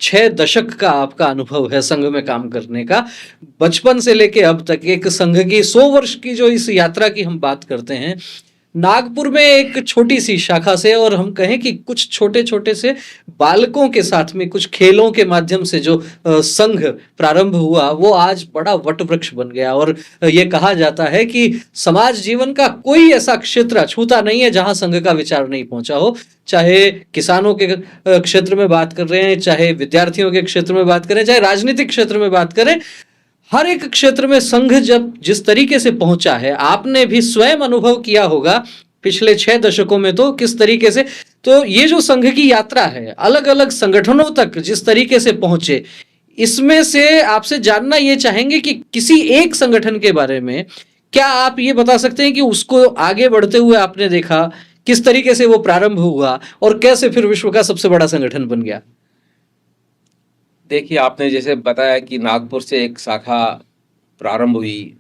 6 दशक का आपका अनुभव है संघ में काम करने का। बचपन से लेके अब तक एक संघ की 100 वर्ष की जो इस यात्रा की हम बात करते हैं, नागपुर में एक छोटी सी शाखा से और हम कहें कि कुछ छोटे-छोटे से बालकों के साथ में कुछ खेलों के माध्यम से जो संघ प्रारंभ हुआ, वो आज बड़ा वटवृक्ष बन गया और ये कहा जाता है कि समाज जीवन का कोई ऐसा क्षेत्र अछूता नहीं है जहां संघ का विचार नहीं पहुंचा हो। चाहे किसानों के क्षेत्र में बात कर रहे हैं, चाहे विद्यार्थियों के क्षेत्र में बात करें, चाहे राजनीतिक क्षेत्र में बात करें, हर एक क्षेत्र में संघ जब जिस तरीके से पहुंचा है, आपने भी स्वयं अनुभव किया होगा पिछले 6 दशकों में तो किस तरीके से। तो ये जो संघ की यात्रा है, अलग अलग संगठनों तक जिस तरीके से पहुंचे, इसमें से आपसे जानना ये चाहेंगे कि किसी एक संगठन के बारे में क्या आप ये बता सकते हैं कि उसको आगे बढ़ते हुए आपने देखा, किस तरीके से वो प्रारंभ हुआ और कैसे फिर विश्व का सबसे बड़ा संगठन बन गया। देखिए, आपने जैसे बताया कि नागपुर से एक शाखा प्रारंभ हुई,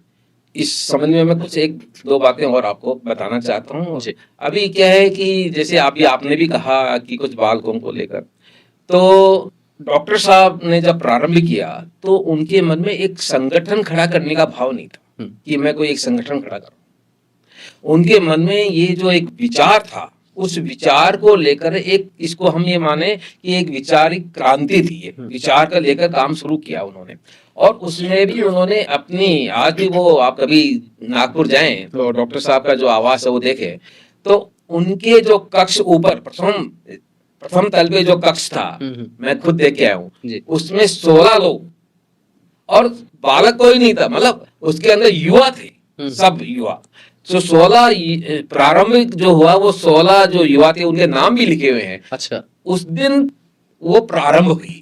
इस संबंध में मैं कुछ एक दो बातें और आपको बताना चाहता हूँ। अभी क्या है कि जैसे अभी आपने भी कहा कि कुछ बालकों को लेकर, तो डॉक्टर साहब ने जब प्रारंभ किया तो उनके मन में एक संगठन खड़ा करने का भाव नहीं था कि मैं कोई एक संगठन खड़ा करूं। उनके मन में ये जो एक विचार था, उस विचार को लेकर एक, इसको हम ये माने कि एक विचारिक क्रांति थी, ये विचार का लेकर काम शुरू किया उन्होंने। और उसमें भी उन्होंने अपनी, आज भी वो आप कभी नागपुर जाएं तो डॉक्टर साहब का जो आवास है वो देखें, तो उनके जो कक्ष ऊपर प्रथम तल पे जो कक्ष था, मैं खुद देख के आया हूँ, उसमें 16 लोग और बालक कोई नहीं था, मतलब उसके अंदर युवा थे, सब युवा। तो 16 प्रारंभिक जो हुआ वो 16 जो युवा थे उनके नाम भी लिखे हुए हैं। अच्छा, उस दिन वो प्रारंभ हुई।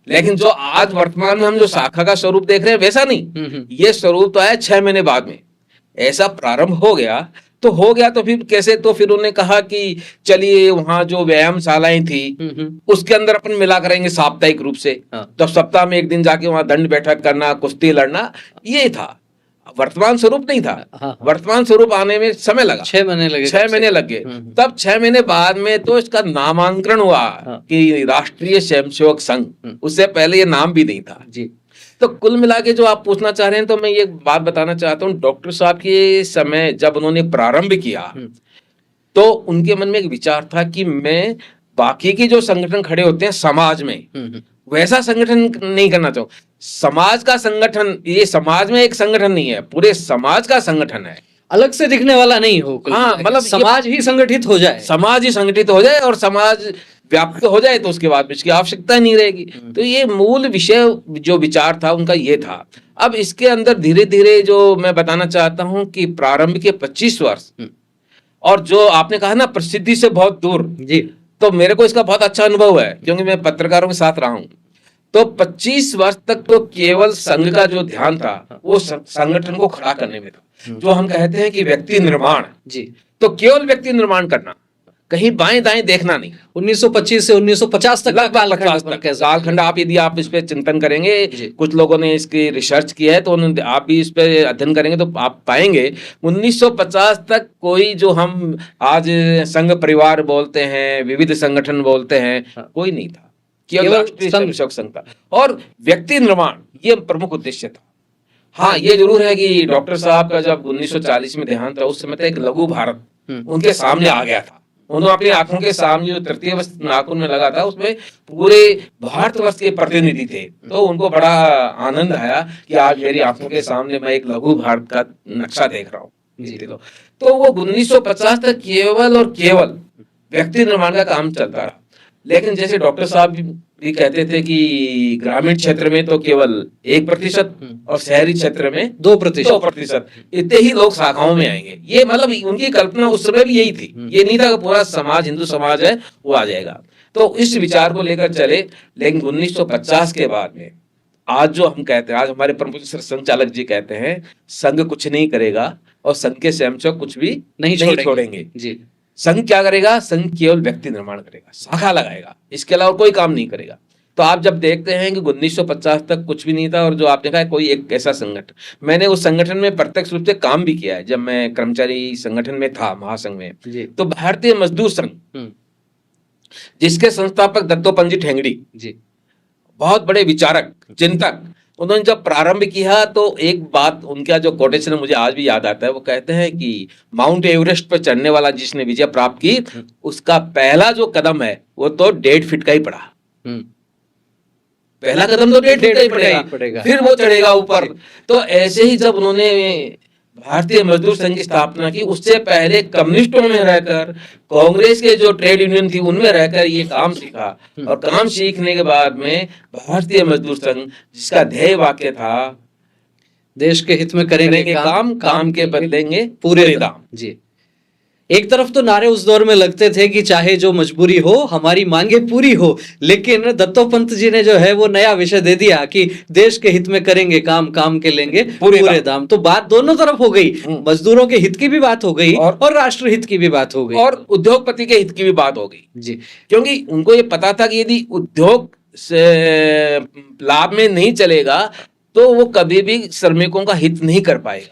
लेकिन जो आज वर्तमान में हम जो शाखा का स्वरूप देख रहे हैं वैसा नहीं, ये स्वरूप तो आया 6 महीने बाद में। ऐसा प्रारंभ हो गया तो फिर कैसे, तो फिर उन्होंने कहा कि चलिए वहां जो व्यायामशालाएं थी उसके अंदर अपन मिला करेंगे साप्ताहिक रूप से। तो सप्ताह में एक दिन जाके वहां दंड बैठक करना, कुश्ती लड़ना, ये था। वर्तमान स्वरूप नहीं था। वर्तमान स्वरूप आने में समय लगा, 6 महीने लगे। 6 महीने लग गए। तब 6 महीने बाद में तो इसका नामांकन हुआ कि राष्ट्रीय स्वयंसेवक संघ। उससे पहले ये नाम भी नहीं था जी। तो कुल मिला के जो आप पूछना चाह रहे हैं, तो मैं ये बात बताना चाहता हूँ, डॉक्टर साहब के समय जब उन्होंने प्रारंभ किया तो उनके मन में एक विचार था कि मैं बाकी के जो संगठन खड़े होते हैं समाज में, वैसा संगठन नहीं करना चाहूँ। समाज का संगठन, ये समाज में एक संगठन नहीं है, पूरे समाज का संगठन है, अलग से दिखने वाला नहीं हो। हाँ, मतलब समाज ही संगठित हो जाए, समाज ही संगठित हो जाए और समाज व्याप्त हो जाए, तो उसके बाद इसकी आवश्यकता नहीं रहेगी। तो ये मूल विषय जो विचार था उनका ये था। अब इसके अंदर धीरे धीरे जो मैं बताना चाहता हूँ कि प्रारंभ के 25 वर्ष और जो आपने कहा ना प्रसिद्धि से बहुत दूर जी, तो मेरे को इसका बहुत अच्छा अनुभव है क्योंकि मैं पत्रकारों के साथ रहा हूँ। तो 25 वर्ष तक तो केवल संघ का जो ध्यान था वो संगठन को खड़ा करने में था, जो हम कहते हैं कि व्यक्ति निर्माण जी। तो केवल व्यक्ति निर्माण करना, कहीं बाएं दाएं देखना नहीं। 1925 से 1950 तक कालखंड आप यदि आप इस पे चिंतन करेंगे, कुछ लोगों ने इसकी रिसर्च किया है, तो आप भी इस पे अध्ययन करेंगे तो आप पाएंगे 1950 तक कोई जो हम आज संघ परिवार बोलते हैं, विविध संगठन बोलते हैं, कोई नहीं था, केवल राष्ट्रीय स्वयंसेवक संघ था। और व्यक्ति निर्माण ये प्रमुख उद्देश्य था। हाँ, ये जरूर है कि डॉक्टर साहब का जब 1940 में देहांत था, उस समय तक एक लघु भारत उनके सामने आ गया था। उन्होंने अपनी आंखों के सामने जो तृतीय नागपुर में लगा था उसमें पूरे भारतवर्ष के प्रतिनिधि थे, तो उनको बड़ा आनंद आया कि आज मेरी आंखों के सामने मैं एक लघु भारत का नक्शा देख रहा हूँ। तो वो 1950 तक केवल और केवल व्यक्ति निर्माण का काम चलता रहा। लेकिन जैसे डॉक्टर साहब भी कहते थे कि ग्रामीण क्षेत्र में तो केवल 1% और शहरी क्षेत्र में 2%, इतने ही लोग शाखाओं में आएंगे। ये मतलब उनकी कल्पना उस समय भी यही थी, ये नहीं था कि पूरा समाज हिंदू समाज है वो आ जाएगा। तो इस विचार को लेकर चले। लेकिन 1950 के बाद में आज जो हम कहते हैं, आज हमारे प्रमुख संचालक जी कहते हैं संघ कुछ नहीं करेगा और संघ के स्वयंसेवक कुछ भी नहीं छोड़ेंगे जी। संघ क्या करेगा? संघ केवल व्यक्ति निर्माण करेगा, शाखा लगाएगा, इसके अलावा कोई काम नहीं करेगा। तो आप जब देखते हैं कि 1950 तक कुछ भी नहीं था और जो आपने कहा कोई एक ऐसा संगठन, मैंने उस संगठन में प्रत्यक्ष रूप से काम भी किया है। जब मैं कर्मचारी संगठन में था, महासंघ में, तो भारतीय मजदूर संघ जिसके संस्थापक दत्तोपंत जी ठेंगड़ी जी, बहुत बड़े विचारक, चिंतक, उन्होंने जब प्रारंभ किया तो एक बात उनका जो कोटेशन मुझे आज भी याद आता है, वो कहते हैं कि माउंट एवरेस्ट पर चढ़ने वाला जिसने विजय प्राप्त की, उसका पहला जो कदम है वो तो 1.5 फीट का ही पड़ा। पहला कदम तो 1.5 फीट का ही पड़ेगा, फिर वो चढ़ेगा ऊपर। तो ऐसे ही जब उन्होंने भारतीय मजदूर संघ की स्थापना की, उससे पहले कम्युनिस्टों में रहकर, कांग्रेस के जो ट्रेड यूनियन थी उनमें रहकर ये काम सीखा। और काम सीखने के बाद में भारतीय मजदूर संघ, जिसका ध्येय वाक्य था देश के हित में करेंगे काम, काम के बदलेंगे पूरे दाम। जी, एक तरफ तो नारे उस दौर में लगते थे कि चाहे जो मजबूरी हो हमारी मांगे पूरी हो, लेकिन दत्तोपंत जी ने जो है वो नया विषय दे दिया कि देश के हित में करेंगे काम, काम के लेंगे पूरे दाम। तो बात दोनों तरफ हो गई, मजदूरों के हित की भी बात हो गई और राष्ट्र हित की भी बात हो गई और उद्योगपति के हित की भी बात हो गई। जी, क्योंकि उनको ये पता था कि यदि उद्योग से लाभ में नहीं चलेगा तो वो कभी भी श्रमिकों का हित नहीं कर पाएगा।